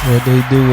What they do,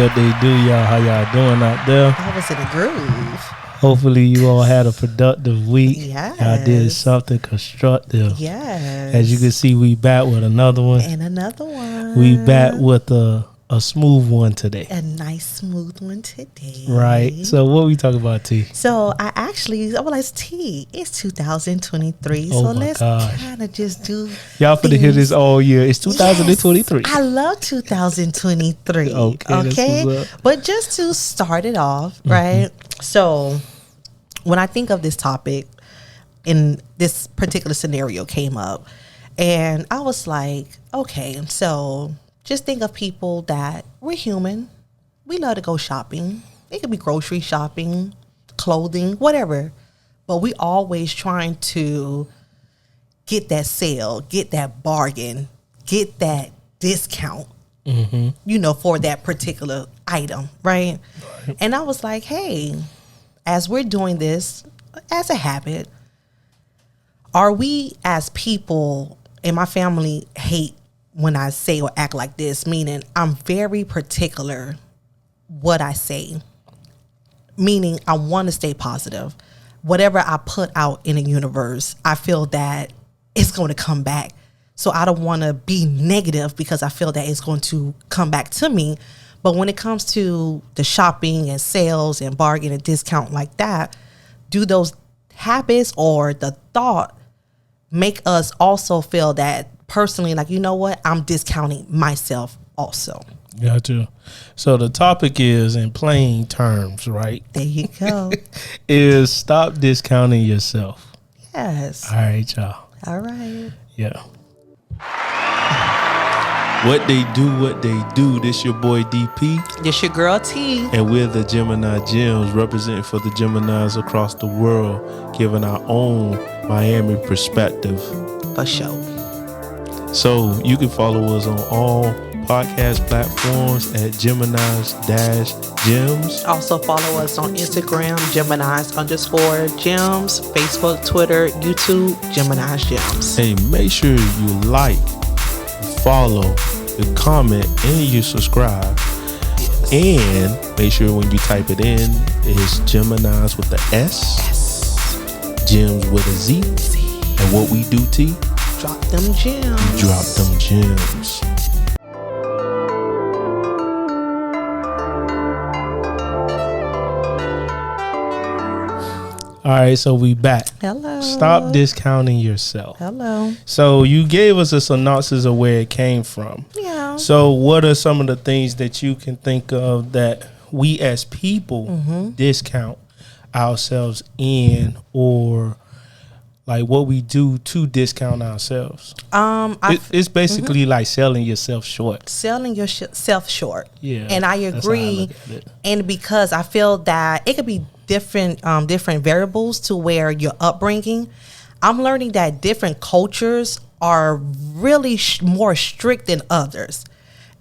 y'all. How y'all doing out there? I was in a groove. Hopefully you all had a productive week. Yes. Y'all did something constructive. Yes. As you can see, we back with another one. And another one. We back with a smooth one today. A nice smooth one today. Right. So what we talking about, T? So it's T. It's 2023. Oh so my let's gosh. kind of just do. Y'all finna hear this all year. It's 2023. Yes, I love 2023. Okay. That's what's up. But just to start it off, right? So when I think of this topic, in this particular scenario came up, and I was like, okay, so just think of people that we're human. We love to go shopping. It could be grocery shopping, clothing, whatever. But we always trying to get that sale, get that bargain, get that discount, for that particular item, right? And I was like, hey, as we're doing this as a habit, are we as people, and my family hate when I say or act like this, meaning I'm very particular what I say, meaning I want to stay positive. Whatever I put out in the universe, I feel that it's going to come back. So I don't want to be negative because I feel that it's going to come back to me. But when it comes to the shopping and sales and bargain and discount like that, do those habits or the thought make us also feel that personally, like, you know what, I'm discounting myself also. Gotcha. So the topic is, in plain terms, right? There you go. is stop discounting yourself. Yes. All right, y'all. All right. Yeah. What they do. This your boy DP. This your girl T. And we're the Geminis Gemz, representing for the Geminis across the world, giving our own Miami perspective. For sure. So you can follow us on all podcast platforms at Geminis-Gems. Also follow us on Instagram, Geminis_Gems, Facebook, Twitter, YouTube, Geminis Gems. Hey, make sure you like, follow, you comment, and you subscribe. Yes. And make sure when you type it in, it's Geminis with the S, Gems with a Z. And what we do, T? Drop them gems. Drop them gems. All right, so we back. Hello. Stop discounting yourself. Hello. So you gave us a synopsis of where it came from. Yeah. So what are some of the things that you can think of that we as people discount ourselves in, or like what we do to discount ourselves? It's basically like selling yourself short. Selling yourself short. Yeah. And I agree. And because I feel that it could be different variables to where your upbringing. I'm learning that different cultures are really more strict than others.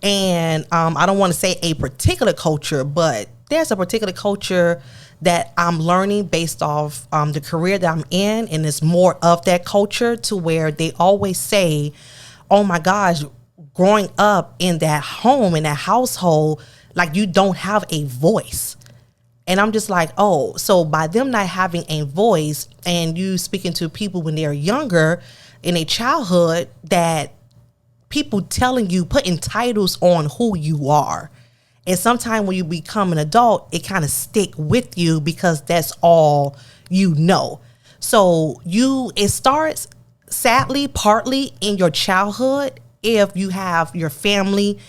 And I don't want to say a particular culture, but there's a particular culture that I'm learning based off the career that I'm in, and it's more of that culture to where they always say, oh my gosh, growing up in that home, in that household, like you don't have a voice. And I'm just like, oh, so by them not having a voice and you speaking to people when they're younger in a childhood, that people telling you, putting titles on who you are. And sometimes when you become an adult, it kind of stick with you because that's all you know. So it starts sadly partly in your childhood if you have your family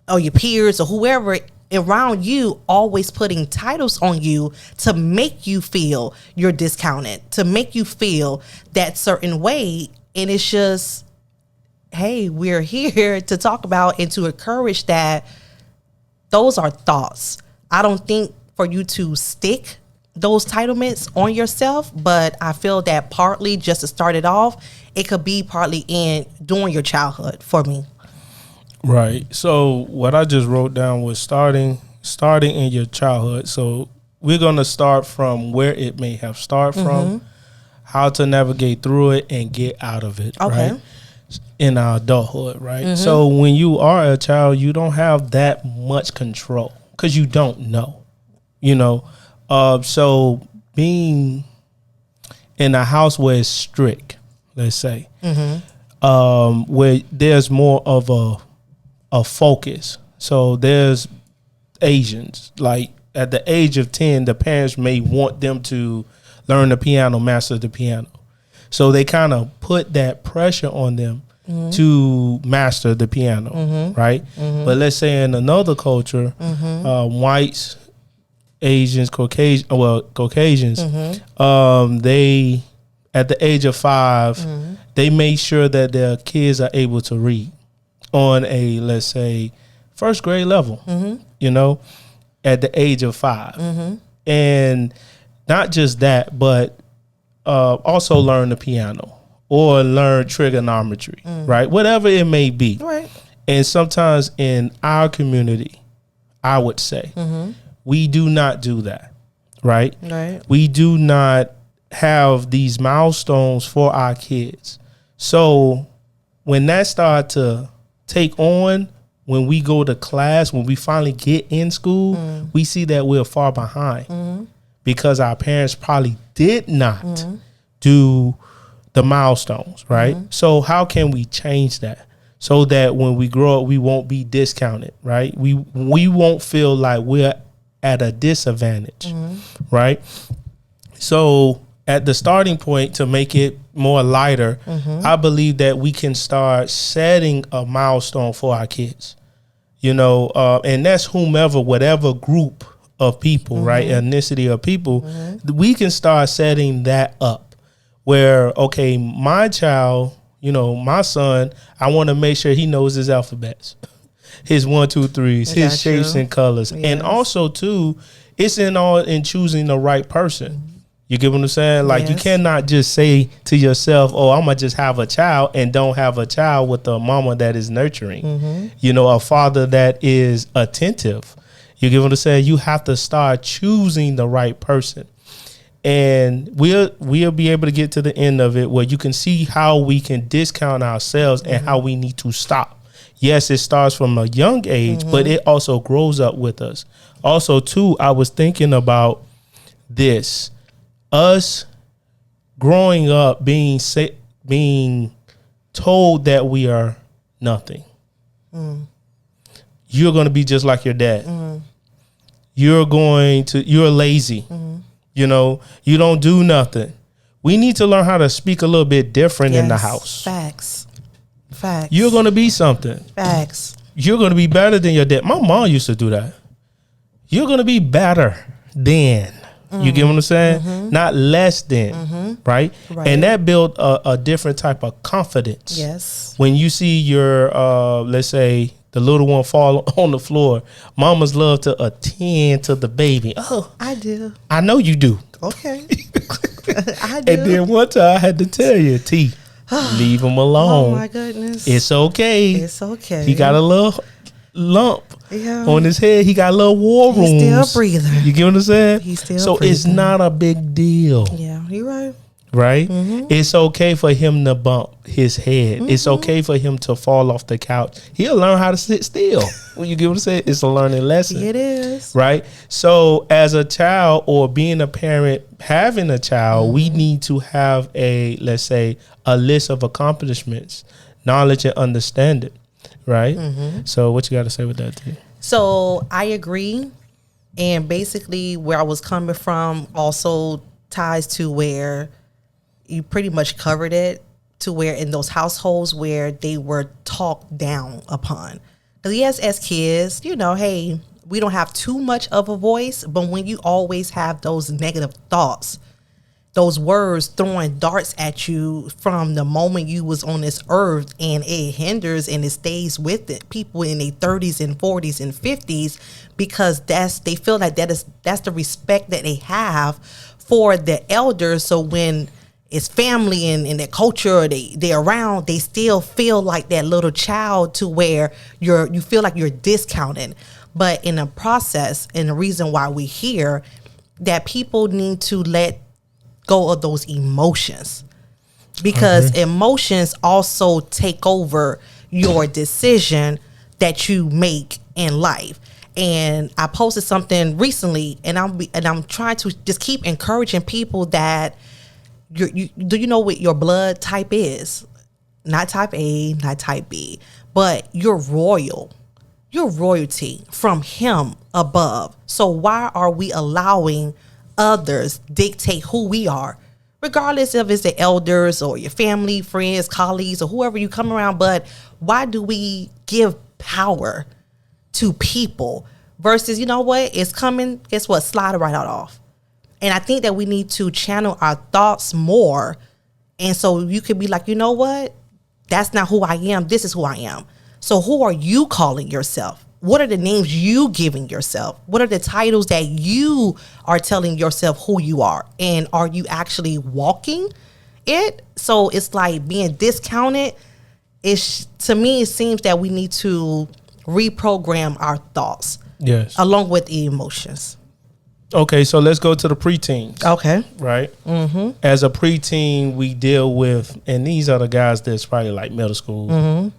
or your peers or whoever around you always putting titles on you to make you feel you're discounted, to make you feel that certain way. And it's just, hey, we're here to talk about and to encourage that those are thoughts. I don't think for you to stick those entitlements on yourself, but I feel that partly, just to start it off, it could be partly in during your childhood for me. Right. So what I just wrote down was starting in your childhood. So we're going to start from where it may have started from, how to navigate through it and get out of it. Okay. Right? in our adulthood, right? So when you are a child, you don't have that much control because you don't know, you know. So being in a house where it's strict, let's say, where there's more of a focus. So there's Asians, like at the age of 10, the parents may want them to learn the piano, master the piano. So they kind of put that pressure on them to master the piano, right? But let's say in another culture, whites, Asians, Caucasians, they at the age of 5, they make sure that their kids are able to read on a, let's say, first grade level, you know, at the age of 5. And not just that, but also learn the piano or learn trigonometry, right? Whatever it may be. Right. And sometimes in our community, I would say, we do not do that, right? Right. We do not have these milestones for our kids. So when that started to take on, when we go to class, when we finally get in school, we see that we're far behind because our parents probably did not do the milestones, right? So how can we change that so that when we grow up, we won't be discounted, right? We won't feel like we're at a disadvantage, right? So at the starting point, to make it more lighter, I believe that we can start setting a milestone for our kids, you know, and that's whomever, whatever group of people, right? Ethnicity of people, we can start setting that up where, okay, my child, you know, my son, I want to make sure he knows his alphabets, his 1, 2, 3s, his shapes and colors. Yes. And also too, it's in choosing the right person. You get what I'm saying? Like, you cannot just say to yourself, oh, I'm going to just have a child and don't have a child with a mama that is nurturing, you know, a father that is attentive. You get what I'm saying? You have to start choosing the right person. And we'll be able to get to the end of it where you can see how we can discount ourselves and how we need to stop. Yes, it starts from a young age, but it also grows up with us. Also, too, I was thinking about this. Us growing up being told that we are nothing. You're going to be just like your dad. You're lazy. You know, you don't do nothing. We need to learn how to speak a little bit different in the house. Facts. You're going to be something. Facts. You're going to be better than your dad. My mom used to do that. You're going to be better than. You get what I'm saying? Not less than, right? And that built a different type of confidence. Yes. When you see your, let's say, the little one fall on the floor, mamas love to attend to the baby. Oh, I do. I know you do. Okay. I do. And then one time I had to tell you, T, leave him alone. Oh, my goodness. It's okay. It's okay. He got a little lump on his head. He got a little war wounds. He's still breathing. You get what I'm saying? He's still so breathing. It's not a big deal. Yeah, you're right. Right? It's okay for him to bump his head. It's okay for him to fall off the couch. He'll learn how to sit still. When you get what I'm saying? It's a learning lesson. It is. Right? So as a child or being a parent, having a child, we need to have a, let's say, a list of accomplishments, knowledge and understanding. Right? So what you got to say with that, T? So I agree. And basically where I was coming from also ties to where you pretty much covered it, to where in those households where they were talked down upon. Because yes, as kids, you know, hey, we don't have too much of a voice, but when you always have those negative thoughts, those words throwing darts at you from the moment you was on this earth, and it hinders and it stays with it. People in their 30s and 40s and 50s, because they feel like that's the respect that they have for the elders. So when it's family and their culture, they're around, they still feel like that little child, to where you feel like you're discounted. But in the process, and the reason why we're here, that people need to let go of those emotions. because emotions also take over your decision that you make in life. And I posted something recently, and I'm trying to just keep encouraging people that do you know what your blood type is? Not type A, not type B, but you're royal. You're royalty from him above. So why are we allowing others dictate who we are? Regardless of it's the elders or your family, friends, colleagues, or whoever you come around. But why do we give power to people versus, you know what, it's coming, guess what, slide it right out off. And I think that we need to channel our thoughts more. And so you could be like, you know what, that's not who I am. This is who I am. So who are you calling yourself? What are the names you giving yourself? What are the titles that you are telling yourself who you are? And are you actually walking it? So it's like being discounted. To me, it seems that we need to reprogram our thoughts. Yes. Along with the emotions. Okay, so let's go to the preteens. Okay. Right? Mm-hmm. As a preteen, we deal with, and these are the guys that's probably like middle school,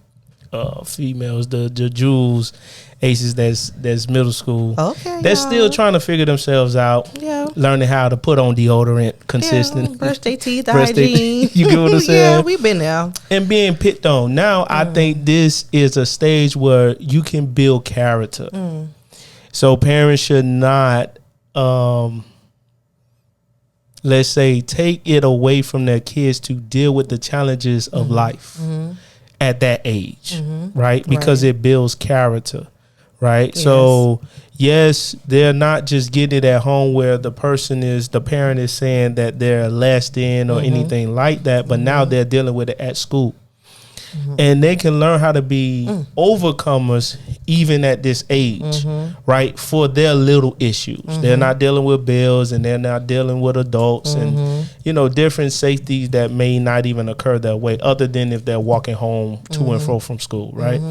females, the jewels, aces that's middle school. Okay. They're still trying to figure themselves out. Yeah. Learning how to put on deodorant consistent. Yeah, brush their teeth, hygiene. You get what I'm saying? Yeah, we've been there. And being picked on. Now, I think this is a stage where you can build character. So parents should not, let's say, take it away from their kids to deal with the challenges of life at that age, right? Because it builds character, right? Yes. So, yes, they're not just getting it at home where the parent is saying that they're less than or anything like that, but now they're dealing with it at school. And they can learn how to be overcomers even at this age, right? For their little issues. They're not dealing with bills and they're not dealing with adults and, you know, different safeties that may not even occur that way other than if they're walking home to and fro from school, right?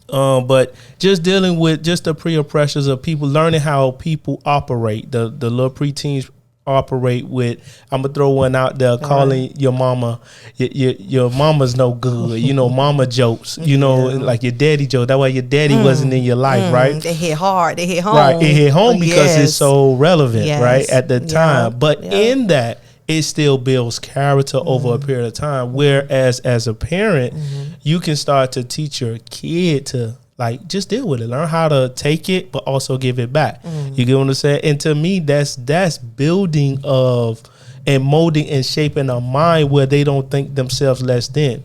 But just dealing with just the peer pressures of people, learning how people operate, the little preteens operate with, I'm gonna throw one out there, calling your mama, your mama's no good, you know, mama jokes, you know, like your daddy joke. That way your daddy wasn't in your life, right? They hit hard, they hit home. Right, it hit home because it's so relevant, right, at the time. But in that, it still builds character over a period of time. Whereas as a parent, you can start to teach your kid to like just deal with it, learn how to take it, but also give it back. You get what I'm saying? And to me, that's building of and molding and shaping a mind where they don't think themselves less than.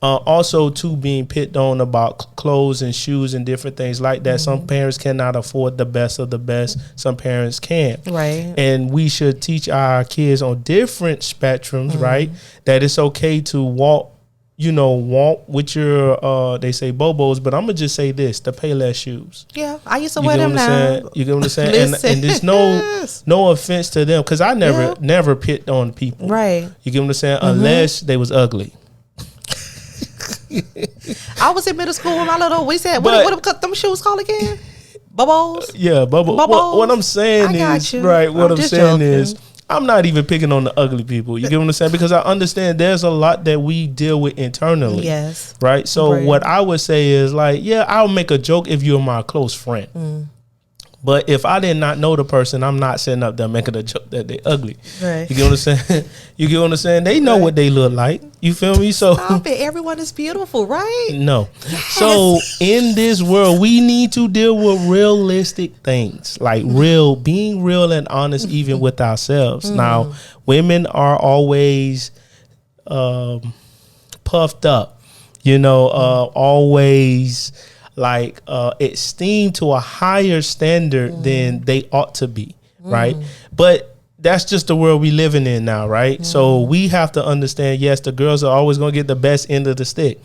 Also, too, being picked on about clothes and shoes and different things like that. Some parents cannot afford the best of the best. Some parents can. Right. And we should teach our kids on different spectrums, right? That it's okay to walk with your, they say bobos, but I'm going to just say this, the Payless shoes. Yeah, I used to wear them now. You get what I'm saying? and there's no offense to them because I never picked on people. Right. You get what I'm saying? Unless they was ugly. I was in middle school with my little, we said, what them shoes called again? Bubbles? Yeah, bubbles. What I'm saying is, right, what I'm saying is, I'm not even picking on the ugly people. You get what I'm saying? Because I understand there's a lot that we deal with internally. Yes. Right? So what I would say is like, yeah, I'll make a joke if you're my close friend. But if I did not know the person, I'm not sitting up there making a joke that they ugly. Right. You get what I'm saying? You get what I'm saying? They know what they look like. You feel me? So stop it. Everyone is beautiful, right? No. Yes. So in this world, we need to deal with realistic things, like being real and honest, even with ourselves. Now, women are always puffed up, always like esteemed to a higher standard than they ought to be, right? But that's just the world we living in now, right? So we have to understand, yes, the girls are always going to get the best end of the stick.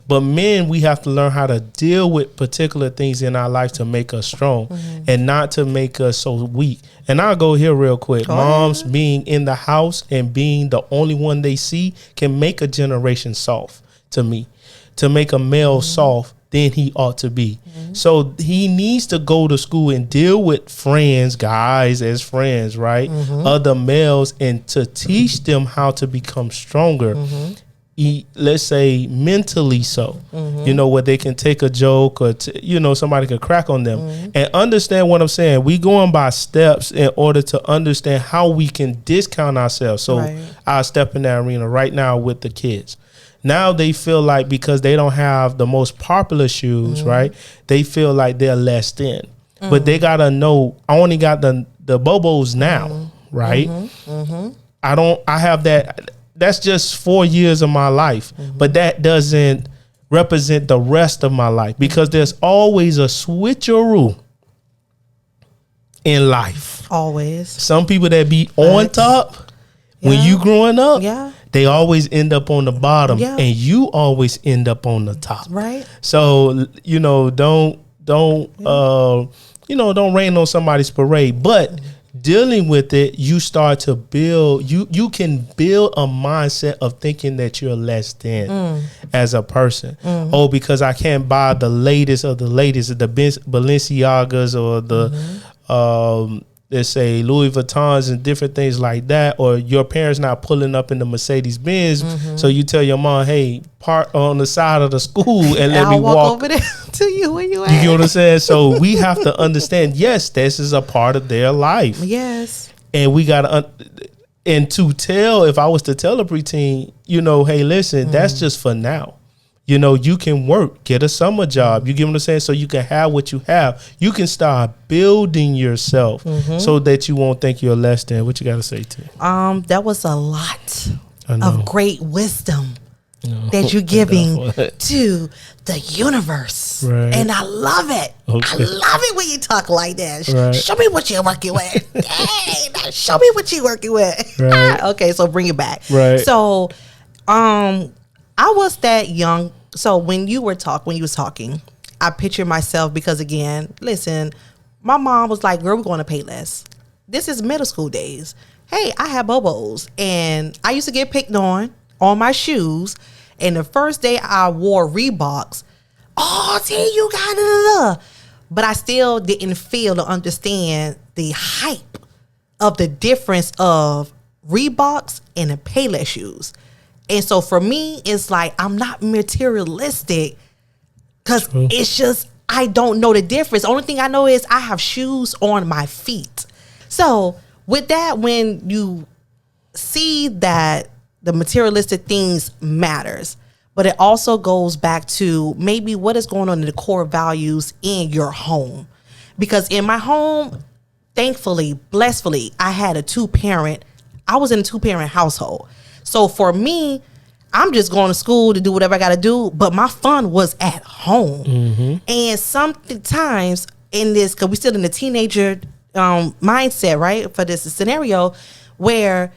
But men, we have to learn how to deal with particular things in our life to make us strong and not to make us so weak. And I'll go here real quick. Moms being in the house and being the only one they see can make a generation soft, to me. To make a male soft than he ought to be. So he needs to go to school and deal with friends, guys as friends, right? Other males, and to teach them how to become stronger. Let's say mentally so, where they can take a joke or, somebody can crack on them and understand what I'm saying. We going by steps in order to understand how we can discount ourselves. So I'll step in that arena right now with the kids. Now they feel like because they don't have the most popular shoes, right? They feel like they're less than, but they got to know I only got the Bobos now, right? I have that. That's just 4 years of my life, but that doesn't represent the rest of my life because there's always a switcheroo in life. Always. Some people that be on top when you growing up, they always end up on the bottom, and you always end up on the top. Right. So don't rain on somebody's parade, but. Dealing with it, you start to build. You can build a mindset of thinking that you're less than as a person. Oh, because I can't buy the latest of the latest, the Balenciagas or the let's say Louis Vuittons and different things like that. Or your parents not pulling up in the Mercedes Benz, so you tell your mom, "Hey, park on the side of the school and let me walk over there to you where you at." You get what I'm saying? So we have to understand. Yes, this is a part of their life. Yes, and we got to. And to tell, if I was to tell a preteen, hey, listen, that's just for now. You can work, get a summer job. You get what I'm saying? So you can have what you have. You can start building yourself so that you won't think you're less than. What you got to say, T? That was a lot of great wisdom that you're giving to the universe. Right. And I love it. Okay. I love it when you talk like that. Right. Show me what you're working with. Hey, show me what you're working with. Right. Okay, so bring it back. Right. So I was that young. So when you was talking, I pictured myself because again, listen, my mom was like, girl, we're going to pay less. This is middle school days. Hey, I have Bobos and I used to get picked on my shoes. And the first day I wore Reeboks, see, you got it. But I still didn't feel or understand the hype of the difference of Reeboks and the Payless shoes. And so for me, it's like I'm not materialistic because it's just I don't know the difference. Only thing I know is I have shoes on my feet. So with that, when you see that the materialistic things matters, but it also goes back to maybe what is going on in the core values in your home. Because in my home, thankfully, blessedly, I was in a 2-parent household. So for me, I'm just going to school to do whatever I got to do, but my fun was at home. And sometimes in this, because we're still in the teenager mindset, right, for this scenario, where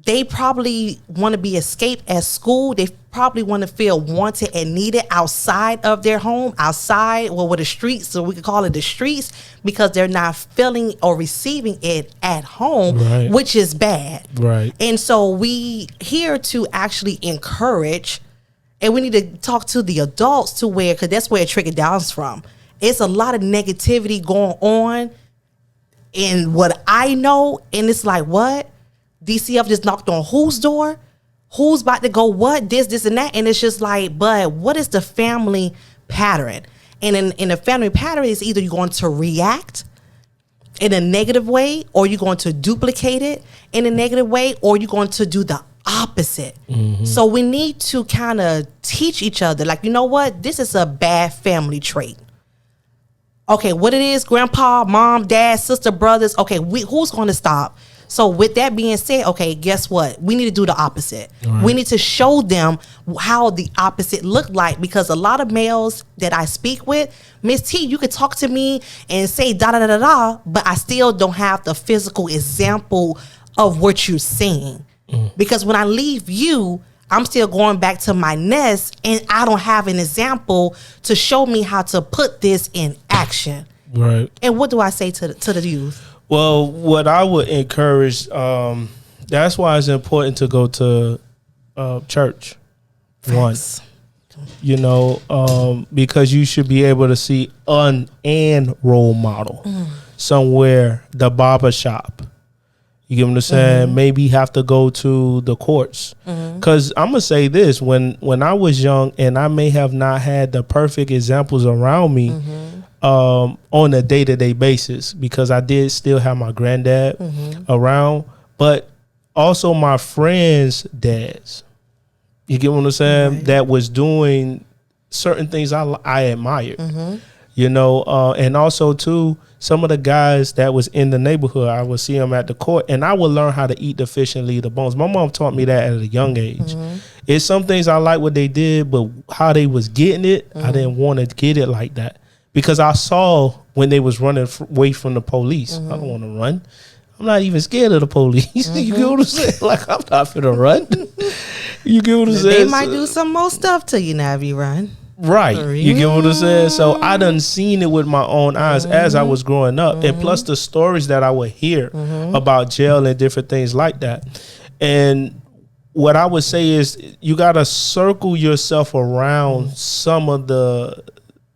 they probably want to be escaped at school. They probably want to feel wanted and needed outside of their home, outside, with the streets, so we could call it the streets, because they're not feeling or receiving it at home, right, which is bad. Right. And so we here to actually encourage, and we need to talk to the adults to where, because that's where it trickles down from. It's a lot of negativity going on in what I know, and it's like, what? DCF just knocked on whose door? Who's about to go what? This, and that. And it's just like, but what is the family pattern? And in the family pattern, is either you're going to react in a negative way, or you're going to duplicate it in a negative way, or you're going to do the opposite. So we need to kind of teach each other, like, you know what? This is a bad family trait. Okay, what it is, grandpa, mom, dad, sister, brothers. Okay, who's going to stop? So with that being said, okay, guess what? We need to do the opposite. Right. We need to show them how the opposite look like, because a lot of males that I speak with, Miss T, you could talk to me and say da da da da da, but I still don't have the physical example of what you're saying. Because when I leave you, I'm still going back to my nest, and I don't have an example to show me how to put this in action. Right. And what do I say to the youth? Well, what I would encourage, that's why it's important to go to church. Once. You know, because you should be able to see an role model somewhere, the barber shop. You get what I'm saying? Maybe have to go to the courts. Because I'm going to say this, when I was young and I may have not had the perfect examples around me on a day-to-day basis, because I did still have my granddad around, but also my friends' dads. You get what I'm saying? Right. That was doing certain things I admired. You know, and also too, some of the guys that was in the neighborhood, I would see them at the court, and I would learn how to eat the fish and leave the bones. My mom taught me that at a young age. It's some things I like what they did, but how they was getting it, I didn't want to get it like that, because I saw when they was running away from the police. I don't want to run. I'm not even scared of the police. You get what I'm saying? Like, I'm not finna run. You get what I'm saying? They might do some more stuff to you now if you run. Right. You get what I'm saying? So I done seen it with my own eyes as I was growing up. And plus the stories that I would hear about jail and different things like that. And what I would say is you got to circle yourself around some of the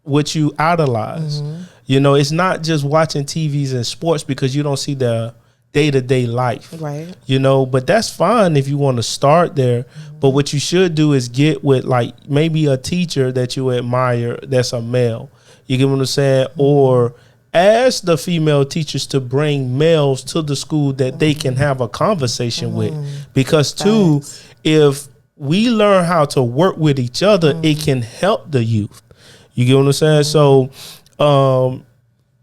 what you idolize. You know, it's not just watching TVs and sports, because you don't see the day-to-day life. Right. You know, but that's fine if you want to start there. But what you should do is get with, like, maybe a teacher that you admire that's a male. You get what I'm saying? Or ask the female teachers to bring males to the school that they can have a conversation with. Because too, if we learn how to work with each other, it can help the youth. You get what I'm saying? So,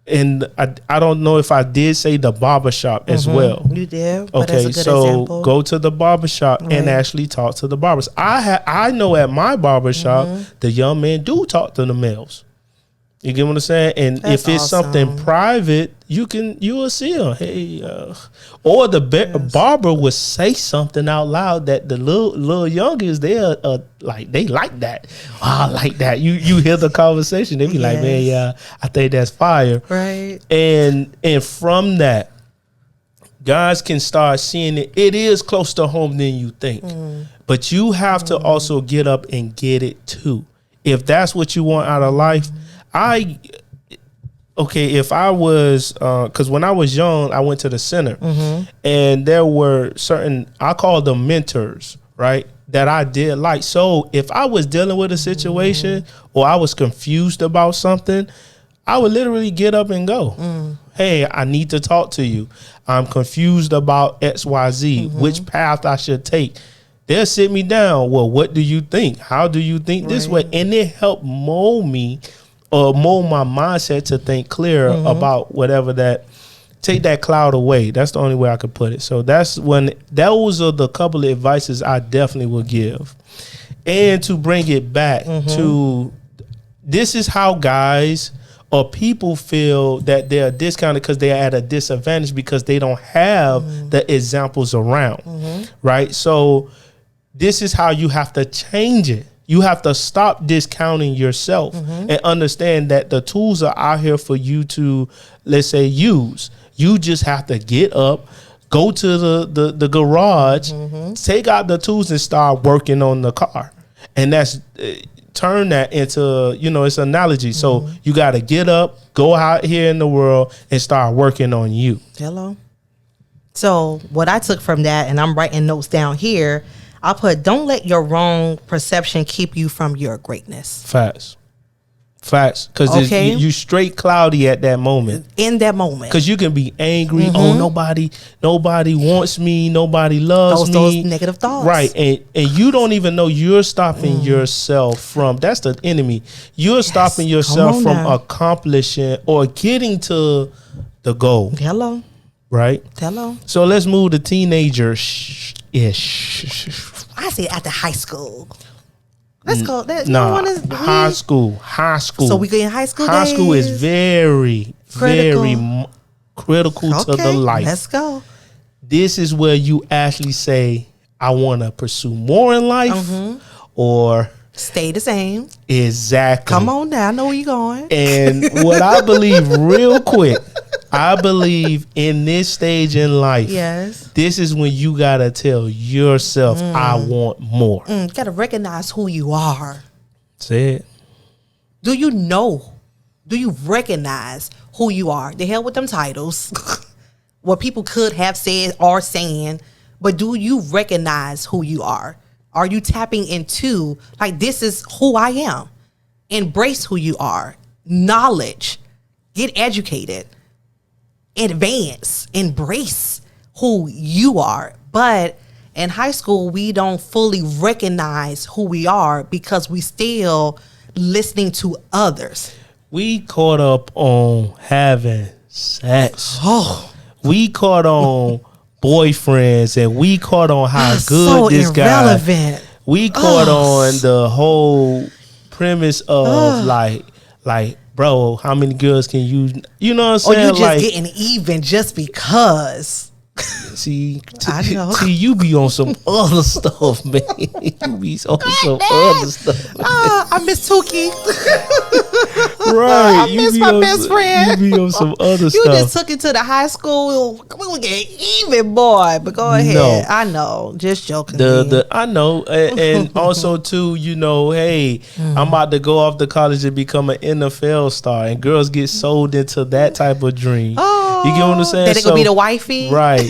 and I don't know if I did say the barbershop as well. You did. But okay, that's a good so example. Go to the barbershop and actually talk to the barbers. I know at my barbershop, the young men do talk to the males. You get what I'm saying? And That's if it's something private, you will see them. Hey, or the barber would say something out loud that the little youngers, they like that. Oh, I like that. You hear the conversation, they be like, man, yeah, I think that's fire. Right. And from that, guys can start seeing it. It is close to home than you think, but you have to also get up and get it too. If that's what you want out of life. If I was, because when I was young, I went to the center, and there were certain, I call them mentors, right, that I did like. So if I was dealing with a situation or I was confused about something, I would literally get up and go. Hey, I need to talk to you. I'm confused about XYZ, which path I should take. They'll sit me down. Well, what do you think? How do you think this way? And it helped mold me, or mold my mindset to think clear about whatever take that cloud away. That's the only way I could put it. So those are the couple of advices I definitely would give. And to bring it back to, this is how guys or people feel that they're discounted, because they're at a disadvantage because they don't have the examples around, right? So this is how you have to change it. You have to stop discounting yourself and understand that the tools are out here for you to, let's say, use. You just have to get up, go to the garage, take out the tools and start working on the car. And that's turn that into, it's an analogy. So you got to get up, go out here in the world and start working on you. Hello. So what I took from that, and I'm writing notes down here, I put, don't let your wrong perception keep you from your greatness. Facts. Because you straight cloudy at that moment. In that moment. Because you can be angry. Oh, nobody wants me. Nobody loves me. Those negative thoughts. Right. And you don't even know you're stopping yourself from, that's the enemy. You're stopping yourself from accomplishing or getting to the goal. Hello. Right? Hello. So let's move to teenagers-ish. I say after high school. Let's go. High school. So we get in high school. High school is very critical to the life. Let's go. This is where you actually say, I want to pursue more in life, or stay the same. Exactly. Come on now, I know where you're going. And what I believe, real quick, I believe in this stage in life, this is when you gotta tell yourself, I want more. You gotta recognize who you are. Say it. Do you know? Do you recognize who you are? The hell with them titles. What people could have said or saying, but do you recognize who you are? Are you tapping into, like, this is who I am? Embrace who you are. Knowledge. Get educated. Advance. Embrace who you are. But in high school, we don't fully recognize who we are because we still listening to others. We caught up on having sex. Oh, We caught on boyfriends, and we caught on how good so this irrelevant. guy. We caught on the whole premise of like, bro, how many girls can you know what I'm saying? Or you just like, getting even just because. see, I know. see, you be on some other stuff, man. You be on some other stuff. I miss Tuki. Right. I miss my best friend. You be on some other You stuff. just took it to the high school. We were getting even, boy. But go ahead. No. I know. Just joking. I know, and also too, you know, hey, I'm about to go off to college and become an NFL star, and girls get sold into that type of dream. You get what I'm saying? That it gonna be the wifey, right?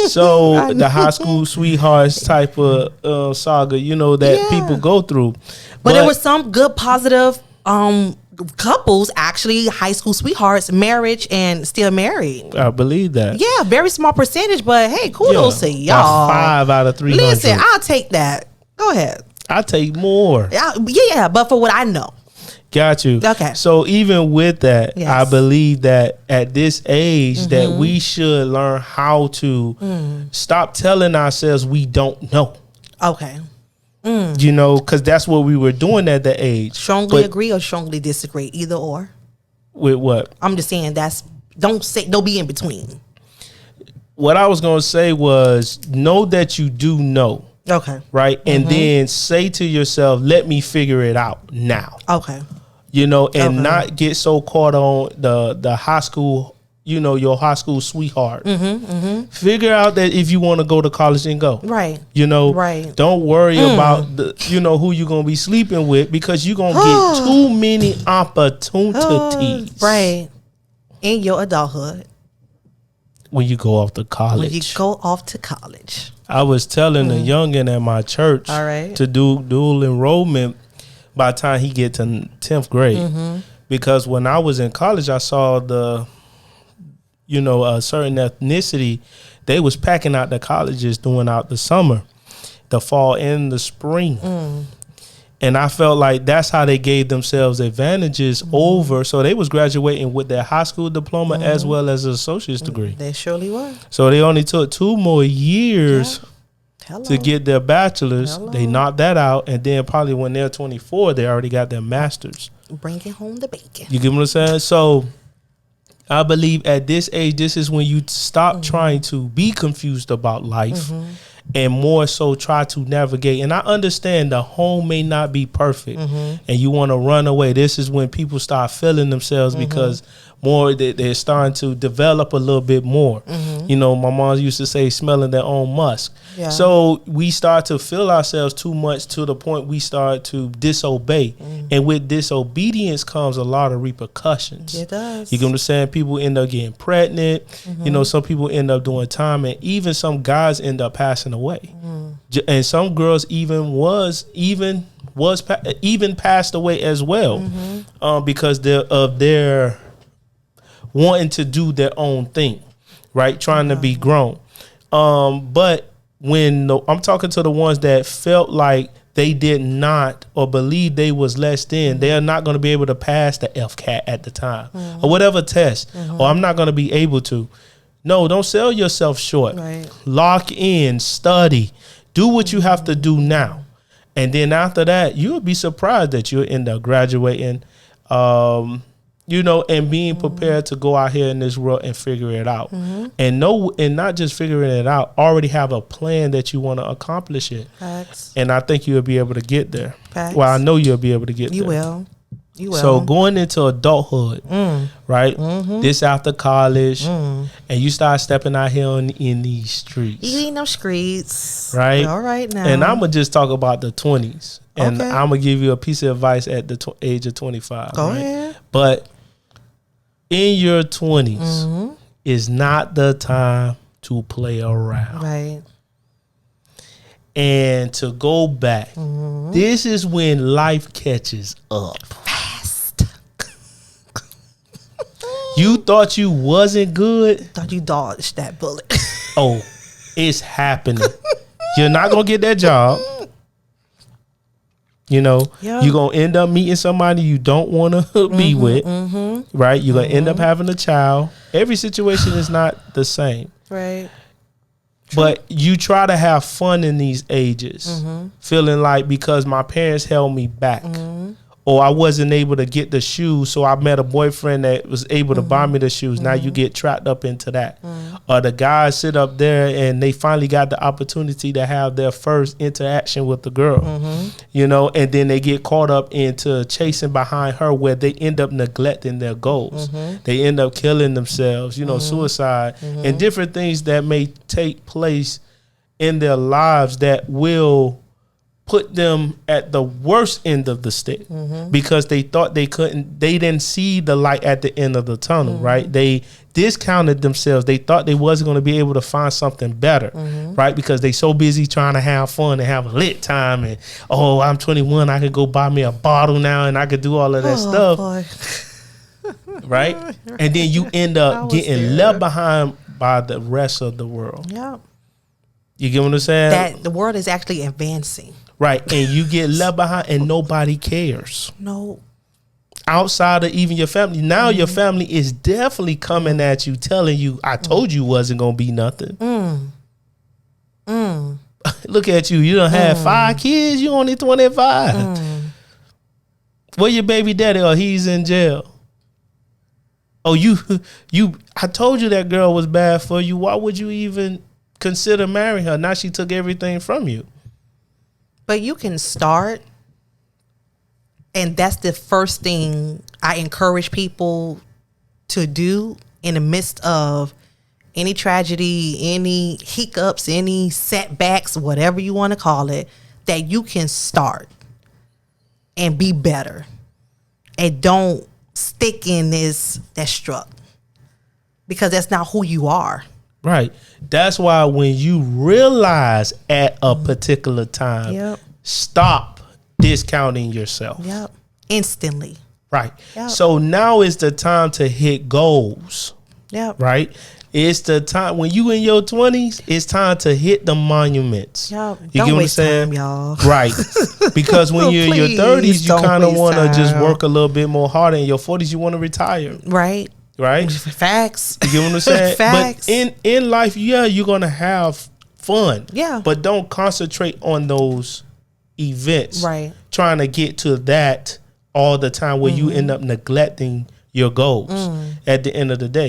So the high school sweethearts type of saga, you know, that people go through. But there were some good positive couples, actually, high school sweethearts, marriage and still married. I believe that. Yeah, very small percentage, but hey, kudos to y'all. 5 out of 300. Listen, I'll take that. Go ahead. I take more. Yeah, but for what I know. Got you. Okay. So even with that, Yes. I believe that at this age that we should learn how to stop telling ourselves we don't know. Okay. You know, because that's what we were doing at that age. Strongly But agree or strongly disagree, either or. with what? I'm just saying don't be in between. What I was going to say was know that you do know. Okay. Right. And then say to yourself, let me figure it out now. Okay. You know, and not get so caught on the high school, you know, your high school sweetheart. Figure out that if you want to go to college, and go. Right. You know, Right. Don't worry about you know, who you're going to be sleeping with, because you're going to get too many opportunities. Right. In your adulthood. When you go off to college. When you go off to college. I was telling a youngin at my church All right. to do dual enrollment by the time he get to 10th grade. Because when I was in college, I saw a certain ethnicity, they was packing out the colleges during out the summer, the fall and the spring. And I felt like that's how they gave themselves advantages over. So they was graduating with their high school diploma as well as an associate's degree. They surely were. So they only took 2 more years Hello. to get their bachelor's. Hello. They knocked that out, and then probably when they're 24, they already got their master's. Bringing home the bacon. You get what I'm saying? So I believe at this age, this is when you stop trying to be confused about life and more so try to navigate. And I understand the home may not be perfect and you want to run away. This is when people start feeling themselves because more they're starting to develop a little bit more. You know, my mom used to say smelling their own musk. Yeah. So we start to feel ourselves too much to the point we start to disobey. And with disobedience comes a lot of repercussions. It does. You get what I'm saying? People end up getting pregnant. You know, some people end up doing time, and even some guys end up passing away. And some girls even passed away as well because they're wanting to do their own thing, right? Trying to be grown. But when I'm talking to the ones that felt like they did not or believe they was less than, they are not going to be able to pass the FCAT at the time or whatever test, or I'm not going to be able to. No, don't sell yourself short. Right. Lock in, study, do what you have to do now. And then after that, you'll be surprised that you'll end up graduating, you know, and being prepared to go out here in this world and figure it out. And not just figuring it out, already have a plan that you want to accomplish it. Facts. And I think you'll be able to get there. Facts. Well, I know you'll be able to get there. You will. You will. So going into adulthood, right? This after college, and you start stepping out here in these streets. You ain't no streets. Right? All right now. And I'm going to just talk about the 20s. And Okay. I'm going to give you a piece of advice at the age of 25. Go right? ahead. But in your 20s is not the time to play around. Right. And to go back, this is when life catches up. Fast. You thought you wasn't good. Thought you dodged that bullet. Oh, it's happening. You're not going to get that job. You know, Yeah. you're going to end up meeting somebody you don't want to be with. Right? You're going to end up having a child. Every situation is not the same. Right. But you try to have fun in these ages, feeling like because my parents held me back, or I wasn't able to get the shoes, so I met a boyfriend that was able to buy me the shoes. Now you get trapped up into that. Or the guys sit up there and they finally got the opportunity to have their first interaction with the girl, you know, and then they get caught up into chasing behind her where they end up neglecting their goals. They end up killing themselves, you know, suicide and different things that may take place in their lives that will put them at the worst end of the stick because they thought they didn't see the light at the end of the tunnel, right? They discounted themselves. They thought they wasn't going to be able to find something better, right? Because they so busy trying to have fun and have a lit time and, oh, I'm 21, I could go buy me a bottle now and I could do all of that stuff, Boy. right? And then you end up getting left behind by the rest of the world. Yeah. You get what I'm saying? That the world is actually advancing. Right, and you get left behind and nobody cares. No. Outside of even your family. Now your family is definitely coming at you, telling you, I told you wasn't going to be nothing. Look at you. You done had 5 kids. You only 25. Where your baby daddy? Oh, he's in jail. Oh, I told you that girl was bad for you. Why would you even consider marrying her? Now she took everything from you. But you can start, and that's the first thing I encourage people to do in the midst of any tragedy, any hiccups, any setbacks, whatever you want to call it, that you can start and be better. And don't stick in that struck, because that's not who you are. Right. That's why when you realize at a particular time, stop discounting yourself. Yep. Instantly. Right. Yep. So now is the time to hit goals. Yep. Right. It's the time when you in your 20s, it's time to hit the monuments. Yep. You Don't get what I'm waste saying? time, y'all. Right. Because when you're in your Please 30s, you don't kind of waste want to just time. work a little bit more harder. In your 40s, you want to retire. Right. Right. Facts. You get what I'm saying? Facts. But in life, you're going to have fun. Yeah. But don't concentrate on those events. Right. Trying to get to that all the time where you end up neglecting your goals at the end of the day.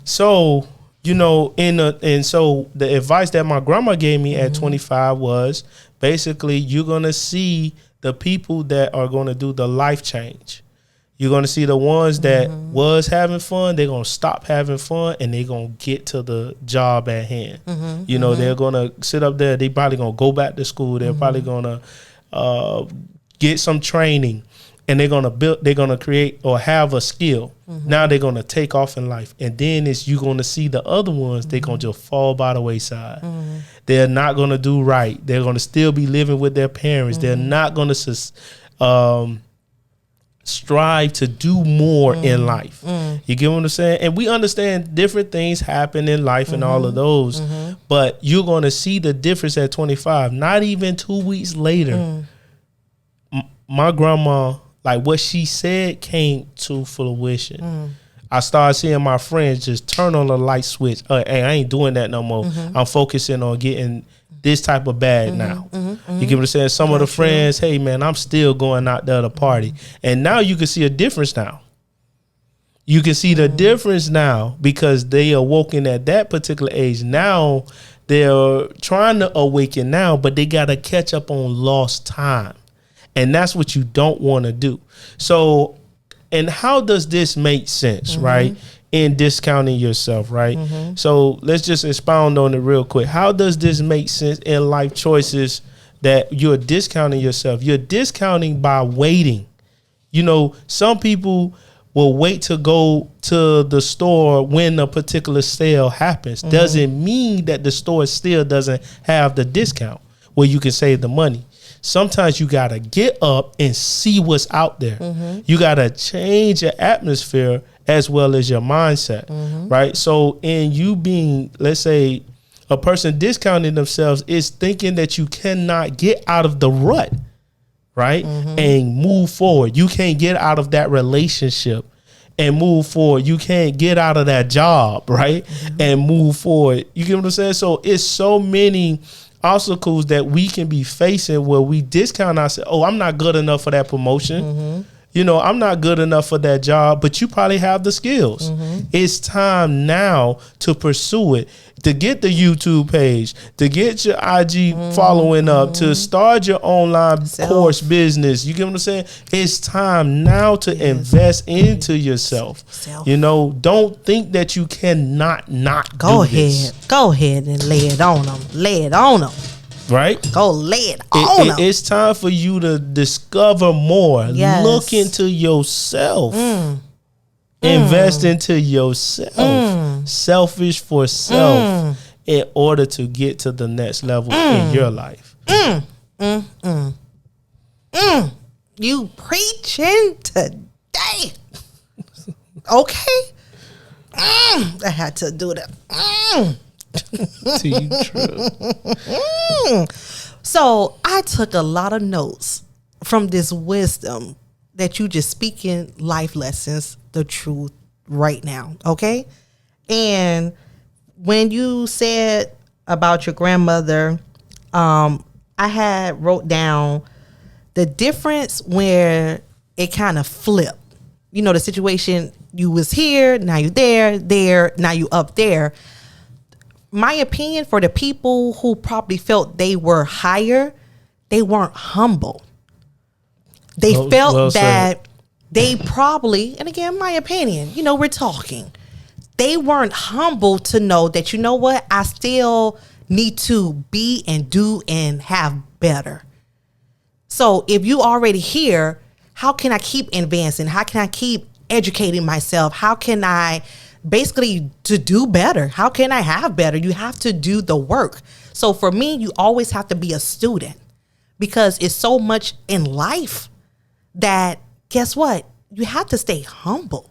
So, you know, and so the advice that my grandma gave me at 25 was basically you're going to see the people that are going to do the life change. You're going to see the ones that was having fun, they're going to stop having fun and they're going to get to the job at hand. You know, they're going to sit up there. They probably going to go back to school. They're probably going to get some training and they're going to create or have a skill. Now they're going to take off in life. And then you're going to see the other ones, they're going to just fall by the wayside. They're not going to do right. They're going to still be living with their parents. They're not going to strive to do more in life. You get what I'm saying? And we understand different things happen in life and all of those, but you're going to see the difference at 25. Not even 2 weeks later, my grandma, like what she said came to fruition. I started seeing my friends just turn on the light switch. Hey, I ain't doing that no more. I'm focusing on getting this type of bag now. You get what I'm saying? Some of the friends, hey man, I'm still going out there to party. And now you can see a difference now. You can see the difference now because they are awoken at that particular age. Now they're trying to awaken now, but they got to catch up on lost time. And that's what you don't want to do. So And how does this make sense, right? In discounting yourself, right? So let's just expound on it real quick. How does this make sense in life choices that you're discounting yourself? You're discounting by waiting. You know, some people will wait to go to the store when a particular sale happens. Doesn't mean that the store still doesn't have the discount where you can save the money. Sometimes you got to get up and see what's out there. You got to change your atmosphere as well as your mindset, right? So in you being, let's say, a person discounting themselves is thinking that you cannot get out of the rut, right? And move forward. You can't get out of that relationship and move forward. You can't get out of that job, right? And move forward. You get what I'm saying? So it's so many obstacles that we can be facing where we discount ourselves. Oh, I'm not good enough for that promotion. You know, I'm not good enough for that job, but you probably have the skills. It's time now to pursue it, to get the YouTube page, to get your IG following up, to start your online course business. You get what I'm saying? It's time now to invest into yourself. You know, don't think that you cannot not Go do this. Go ahead and lay it on them. Lay it on them. Right? Go lay it on them. It's time for you to discover more. Yes. Look into yourself. Invest into yourself. Selfish for self in order to get to the next level in your life. You preaching today. Okay. I had to do that. To you, true. So I took a lot of notes from this wisdom that you just speaking life lessons, the truth right now. Okay. And when you said about your grandmother, I had wrote down the difference where it kind of flipped. You know, the situation, you was here, now you there, now you up there. My opinion, for the people who probably felt they were higher, they weren't humble. They felt that they probably, and again, my opinion, you know, we're talking. They weren't humble to know that, you know what, I still need to be and do and have better. So if you already here, how can I keep advancing? How can I keep educating myself? How can I basically to do better? How can I have better? You have to do the work. So for me, you always have to be a student because it's so much in life that guess what? You have to stay humble.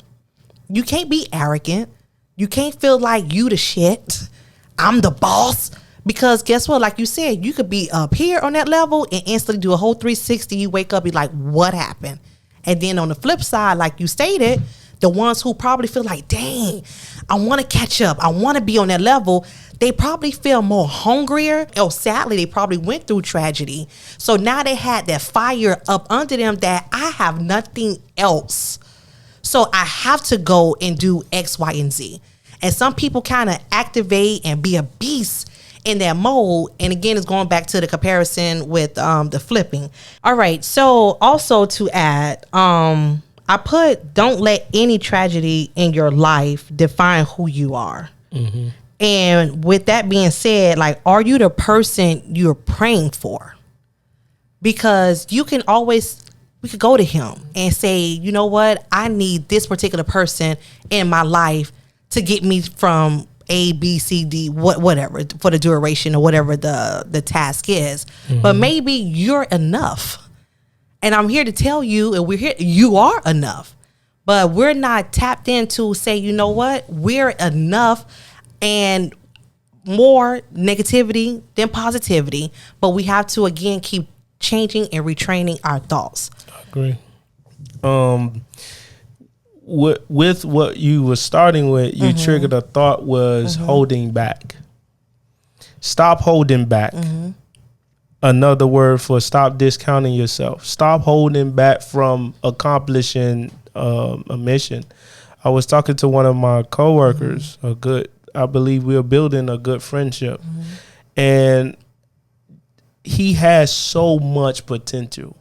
You can't be arrogant. You can't feel like you the shit. I'm the boss. Because guess what? Like you said, you could be up here on that level and instantly do a whole 360. You wake up, be like, what happened? And then on the flip side, like you stated, the ones who probably feel like, dang, I want to catch up. I want to be on that level. They probably feel more hungrier. Or sadly, they probably went through tragedy. So now they had that fire up under them that I have nothing else. So I have to go and do X, Y, and Z. And some people kind of activate and be a beast in that mode. And again, it's going back to the comparison with the flipping. All right. So also to add, I put, don't let any tragedy in your life define who you are. And with that being said, like, are you the person you're praying for? Because you can always, we could go to him and say, you know what? I need this particular person in my life to get me from A, B, C, D, whatever, for the duration or whatever the task is. But maybe you're enough. And I'm here to tell you, and we're here, you are enough. But we're not tapped into say, you know what? We're enough, and more negativity than positivity. But we have to, again, keep changing and retraining our thoughts. I agree. With what you were starting with, you triggered a thought was holding back. Stop holding back. Another word for stop discounting yourself. Stop holding back from accomplishing a mission. I was talking to one of my coworkers, I believe we are building a good friendship. And he has so much potential,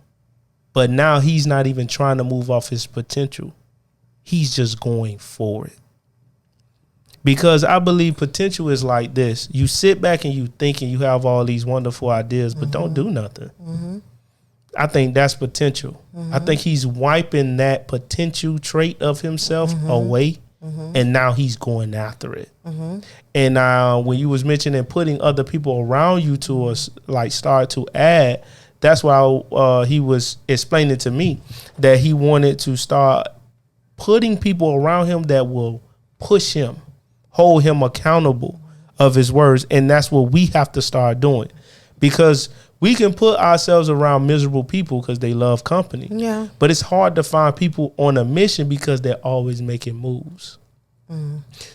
but now he's not even trying to move off his potential. He's just going for it. Because I believe potential is like this. You sit back and you think and you have all these wonderful ideas, but don't do nothing. I think that's potential. I think he's wiping that potential trait of himself away, and now he's going after it. And when you was mentioning putting other people around you to us, like start to add, that's why he was explaining to me that he wanted to start putting people around him that will push him, hold him accountable of his words. And that's what we have to start doing, because we can put ourselves around miserable people because they love company. Yeah. But it's hard to find people on a mission because they're always making moves.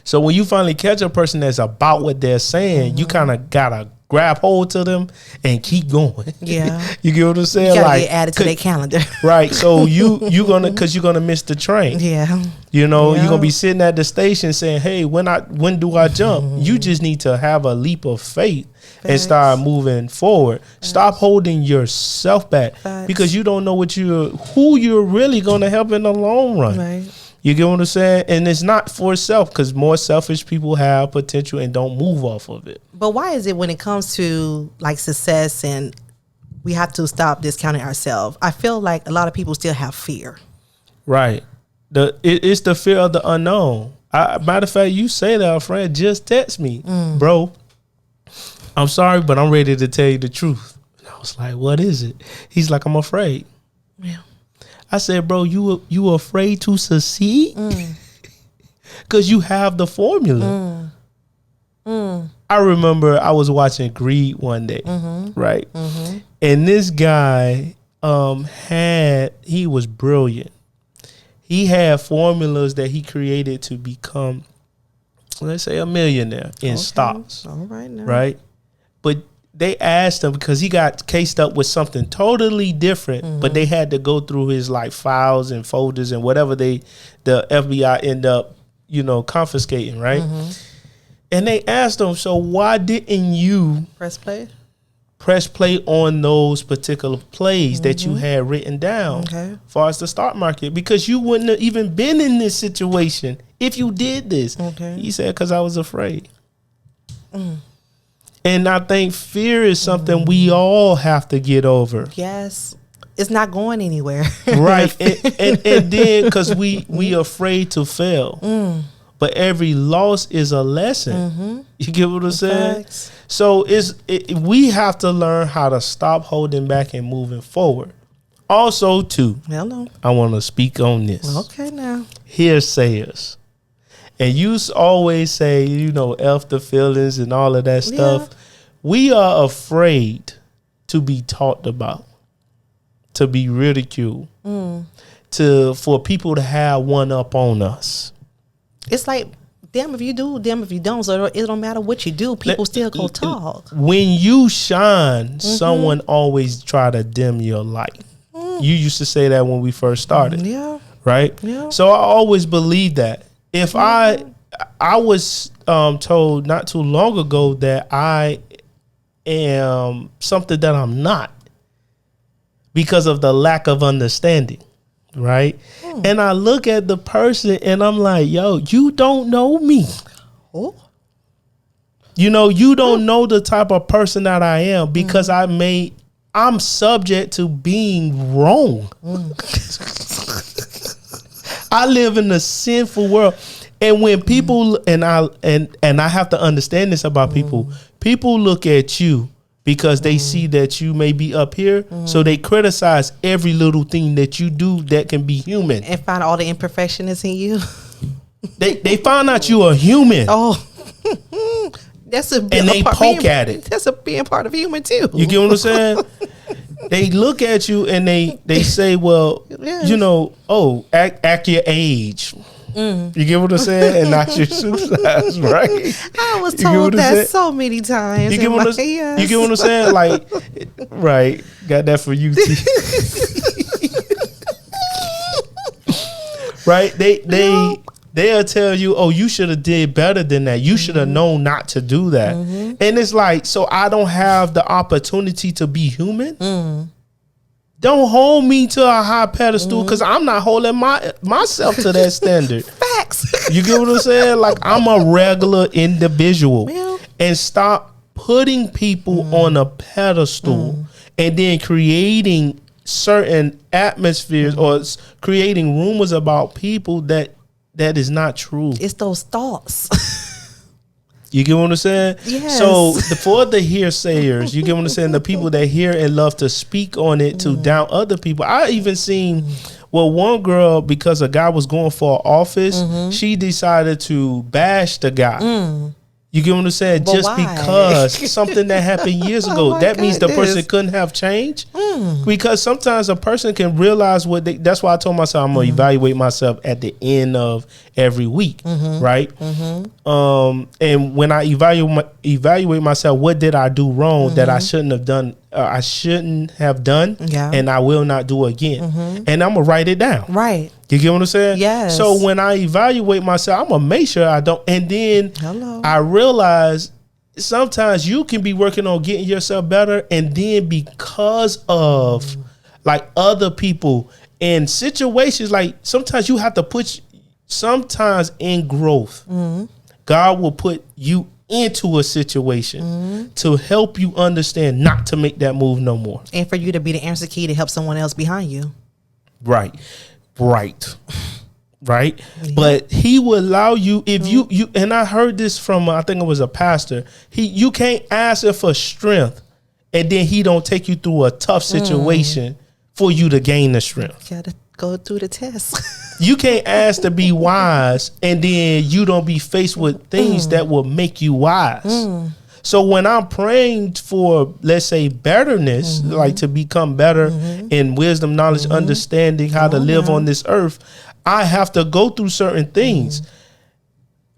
So when you finally catch a person that's about what they're saying, you kind of got to grab hold to them and keep going. Yeah. You get what I'm saying? You gotta get added to their calendar. Right. So you're gonna miss the train. Yeah. You're gonna be sitting at the station saying, hey, when do I jump? You just need to have a leap of faith and start moving forward. Stop holding yourself back because you don't know who you're really gonna help in the long run. Right. You get what I'm saying? And it's not for self, because more selfish people have potential and don't move off of it. But why is it when it comes to like success and we have to stop discounting ourselves? I feel like a lot of people still have fear. Right. It's the fear of the unknown. Matter of fact, you say that, a friend just text me, bro, I'm sorry, but I'm ready to tell you the truth. And I was like, what is it? He's like, I'm afraid. Yeah. I said, bro, you afraid to succeed? Because you have the formula. I remember I was watching Greed one day, right? And this guy he was brilliant. He had formulas that he created to become, let's say, a millionaire in stocks. All right now. Right? But they asked him, because he got cased up with something totally different, but they had to go through his like files and folders and whatever the FBI end up, confiscating, right? And they asked him, so why didn't you press play on those particular plays that you had written down as far as the stock market? Because you wouldn't have even been in this situation if you did this. He said, because I was afraid. And I think fear is something we all have to get over. Yes. It's not going anywhere. Right. and then because we afraid to fail. But every loss is a lesson. You get what I'm saying? Facts. So we have to learn how to stop holding back and moving forward. Also, too, I want to speak on this. Okay, now. Hearsayers. And you always say, F the feelings and all of that stuff. We are afraid to be talked about, to be ridiculed, for people to have one up on us. It's like, damn if you do, damn if you don't. So it don't matter what you do. People still go talk. When you shine, someone always try to dim your light. You used to say that when we first started. Yeah. Right? Yeah. So I always believe that. If I was told not too long ago that I am something that I'm not because of the lack of understanding, right? And I look at the person and I'm like, yo, you don't know me. Oh. You don't know the type of person that I am because I'm subject to being wrong. I live in a sinful world. And when people and I have to understand this about people look at you because they see that you may be up here, so they criticize every little thing that you do that can be human and find all the imperfections in you. They find out you are human. Oh, that's and they poke at it. That's being part of human too. You get what I'm saying? They look at you and they say, well, act your age. You get what I'm saying? And not your shoe size, right? I was told that so many times. You get what I'm saying? Like, right. Got that for you, T. Right? They'll tell you, oh, you should have did better than that. You should have known not to do that. And it's like, so I don't have the opportunity to be human? don't hold me to a high pedestal because I'm not holding myself to that standard. Facts. You get what I'm saying? Like, I'm a regular individual. Well, and stop putting people on a pedestal and then creating certain atmospheres or creating rumors about people that is not true. it's those thoughts. You get what I'm saying? Yes. So for the hearsayers, you get what I'm saying? The people that hear and love to speak on it to down other people. I even seen, well, one girl, because a guy was going for office, she decided to bash the guy. You get what I'm saying? But Just why? because something that happened years ago. my That means the person goodness. couldn't have changed. Because sometimes a person can realize what they, that's why I told myself I'm going to evaluate myself at the end of every week. Right? And when I evaluate myself, what did I do wrong that I shouldn't have done? I shouldn't have done, Yeah. and I will not do again. And I'm going to write it down. Right. You get what I'm saying? Yes. So when I evaluate myself, I'm gonna make sure I don't. And then Hello. I realize sometimes you can be working on getting yourself better, and then because of like other people and situations, like sometimes you have to put. Sometimes in growth, God will put you into a situation to help you understand not to make that move no more. And for you to be the answer key to help someone else behind you. Right. But he will allow you if you and I heard this from I think it was a pastor. You can't ask him for strength and then he don't take you through a tough situation for you to gain the strength. Gotta go through the test. You can't ask to be wise and then you don't be faced with things that will make you wise. So when I'm praying for, let's say, betterness, like to become better in wisdom, knowledge, understanding how to live on this earth, I have to go through certain things.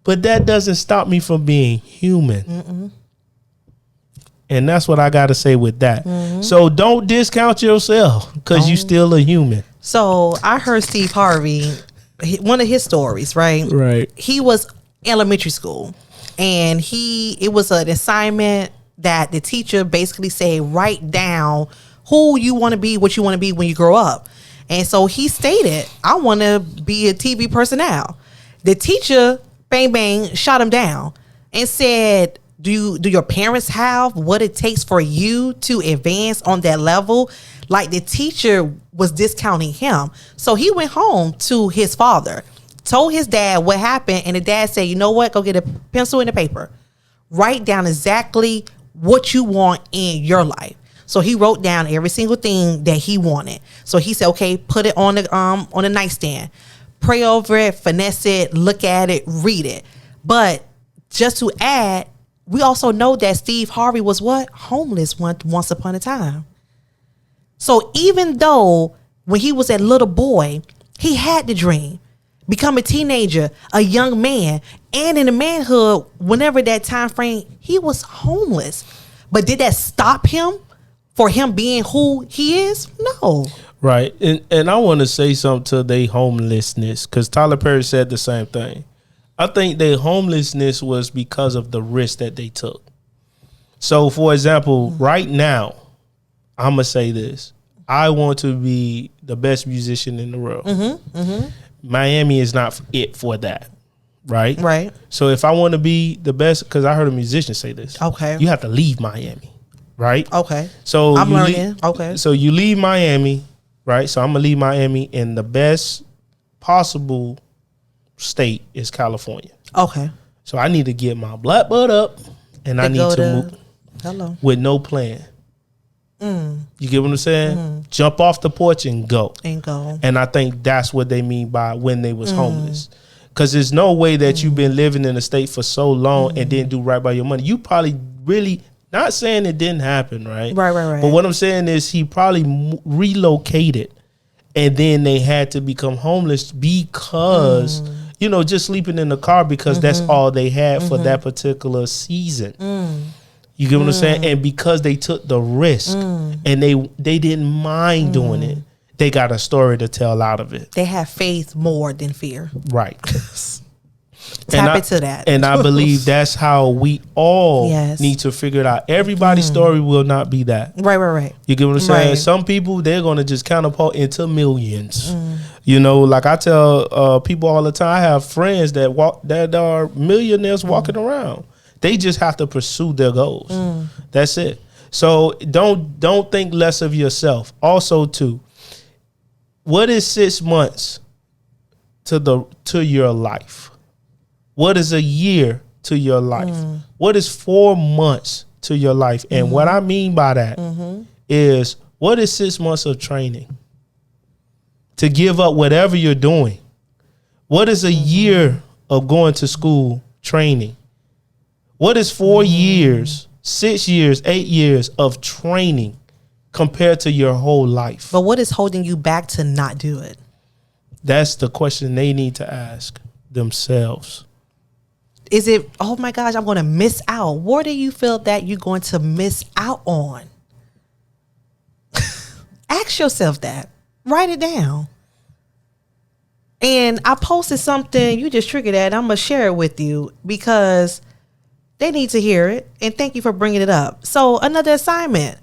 But that doesn't stop me from being human. And that's what I got to say with that. So don't discount yourself because you still a human. So I heard Steve Harvey, one of his stories, right? Right. He was elementary school. And it was an assignment that the teacher basically said, write down who you want to be, what you want to be when you grow up. And so he stated, I want to be a TV personnel. The teacher, bang, bang, shot him down and said, do your parents have what it takes for you to advance on that level? Like the teacher was discounting him. So he went home to his father, told his dad what happened, and the dad said, you know what, go get a pencil and a paper, write down exactly what you want in your life. So he wrote down every single thing that he wanted. So he said, okay, put it on the nightstand, pray over it, finesse it, look at it, read it. But just to add, we also know that Steve Harvey was what? Homeless once upon a time. So even though when he was a little boy, he had the dream, become a teenager, a young man, and in the manhood, whenever that time frame, he was homeless. But did that stop him for him being who he is? No. Right. And I want to say something to their homelessness because Tyler Perry said the same thing. I think their homelessness was because of the risk that they took. So, for example, right now, I'm going to say this. I want to be the best musician in the world. Miami is not it for that, right? Right. So if I want to be the best, because I heard a musician say this. Okay. You have to leave Miami, right? Okay. So I'm you learning. Okay. So you leave Miami, right? So I'm going to leave Miami in the best possible state is California. Okay. So I need to get my black butt up and I need to move with no plan. You get what I'm saying? Jump off the porch and go. And I think that's what they mean by when they was homeless. Because there's no way that you've been living in a state for so long and didn't do right by your money. You probably really, not saying it didn't happen, right? Right. But what I'm saying is he probably relocated and then they had to become homeless because, just sleeping in the car because that's all they had for that particular season. You get what I'm saying? And because they took the risk and they didn't mind doing it, they got a story to tell out of it. They have faith more than fear. Right. Tap into that. And I believe that's how we all Yes. need to figure it out. Everybody's story will not be that. Right. You get what I'm saying? Right. Some people, they're going to just catapult into millions. You know, like I tell people all the time, I have friends that are millionaires walking around. They just have to pursue their goals. That's it. So don't think less of yourself. Also, too, what is 6 months to your life? What is a year to your life? What is 4 months to your life? And what I mean by that is, what is 6 months of training? To give up whatever you're doing. What is a year of going to school training? What is 4 years, 6 years, 8 years of training compared to your whole life? But what is holding you back to not do it? That's the question they need to ask themselves. Is it, oh my gosh, I'm going to miss out? What do you feel that you're going to miss out on? Ask yourself that. Write it down. And I posted something, you just triggered that. I'm going to share it with you because they need to hear it. And thank you for bringing it up. So another assignment.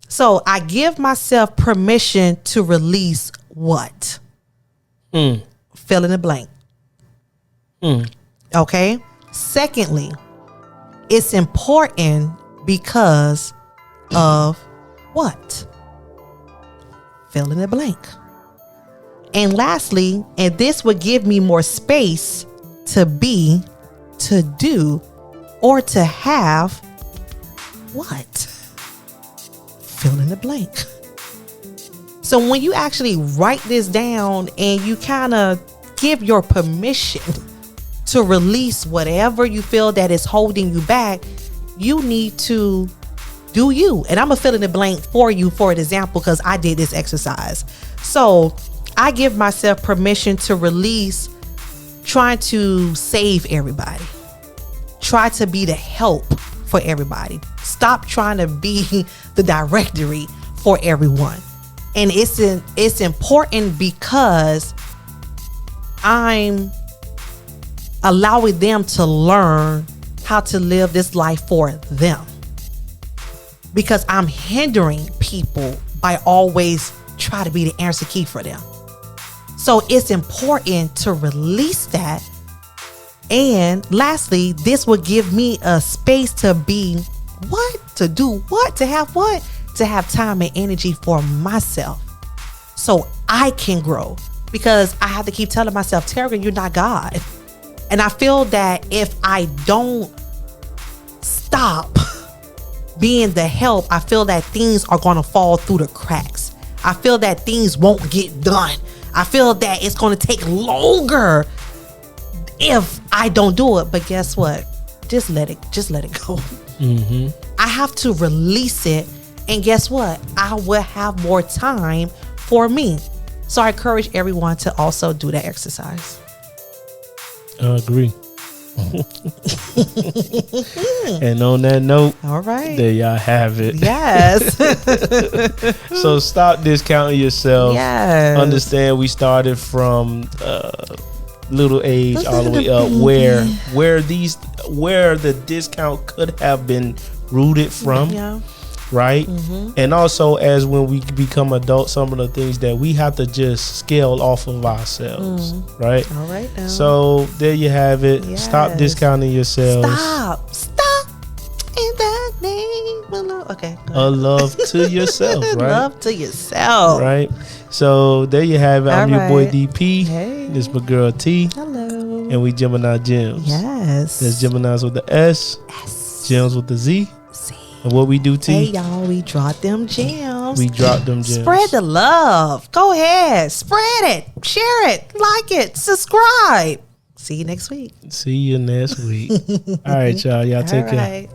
So I give myself permission to release what? Fill in the blank. Okay. Secondly, it's important because of what? Fill in the blank. And lastly, and this would give me more space to be, to do, or to have what? Fill in the blank. So when you actually write this down and you kind of give your permission to release whatever you feel that is holding you back, you need to do you. And I'm going to fill in the blank for you for an example because I did this exercise. So I give myself permission to release trying to save everybody. Try to be the help for everybody. Stop trying to be the directory for everyone. And it's important because I'm allowing them to learn how to live this life for them. Because I'm hindering people by always try to be the answer key for them. So it's important to release that. And lastly, this will give me a space to be what? To do what? To have what? To have time and energy for myself so I can grow. Because I have to keep telling myself, Terry, you're not God. And I feel that if I don't stop being the help, I feel that things are going to fall through the cracks. I feel that things won't get done. I feel that it's going to take longer if I don't do it. But guess what? Just let it go. I have to release it. And guess what? I will have more time for me. So I encourage everyone to also do that exercise. I agree. And on that note, all right, there y'all have it. Yes. So stop discounting yourself. Yes. Understand we started from little age all the way up where the discount could have been rooted from. Yeah. Right. And also, as when we become adults, some of the things that we have to just scale off of ourselves. Right. All right. Now. So there you have it. Yes. Stop discounting yourselves. Stop. In the name of love. Okay. A love to yourself. Right. Love to yourself. Right. So there you have it. I'm your boy DP. Hey. This is my girl T. Hello. And we Geminis Gemz. Yes. That's Geminis with the S. Gems with the Z. And what we do, T? Hey, y'all, we drop them gems. Spread the love. Go ahead. Spread it. Share it. Like it. Subscribe. See you next week. All right, y'all. Y'all take care.